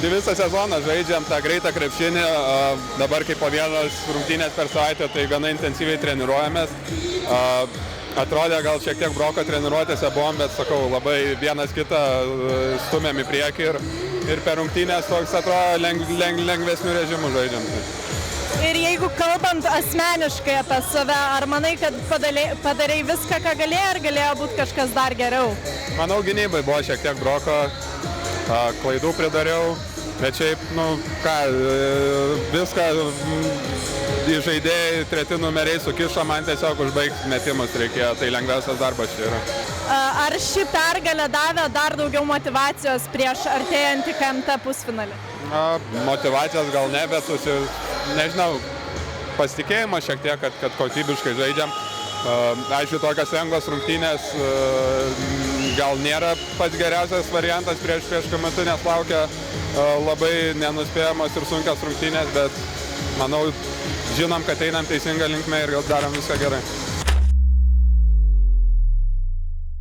visą sezoną žaidžiam tą greitą krepšinį, dabar kaip po vienas rungtynės per savaitę, tai gana intensyviai treniruojamės. Atrodė, gal šiek tiek broko treniruotėse buvom, bet sakau, labai vienas kitą stumėm į priekį ir per rungtynės toks atrodo lengvesnių režimų žaidžiam. Ir jeigu kalbant asmeniškai apie save, ar manai, kad padarei viską, ką galėjai, ar galėjo būti kažkas dar geriau? Manau, gynybai buvo šiek tiek broko, klaidų pridariau, bet šiaip, viską žaidėjai treti numeriai sukišo, man tiesiog užbaigti metimus reikėjo, tai lengviausias darbas čia yra. Ar ši pergalė davė dar daugiau motyvacijos prieš artėjantį KMT pusfinalį? Motyvacijos gal ne, bet nežinau, pasitikėjimo šiek tiek, kad kokybiškai žaidžiam. Aišku, tokios lengvos rungtynės gal nėra pats geriausias variantas prieš KMT, nes laukia labai nenuspėjamos ir sunkios rungtynės, bet manau, žinom, kad einam teisingą linkmę ir darom viską gerai.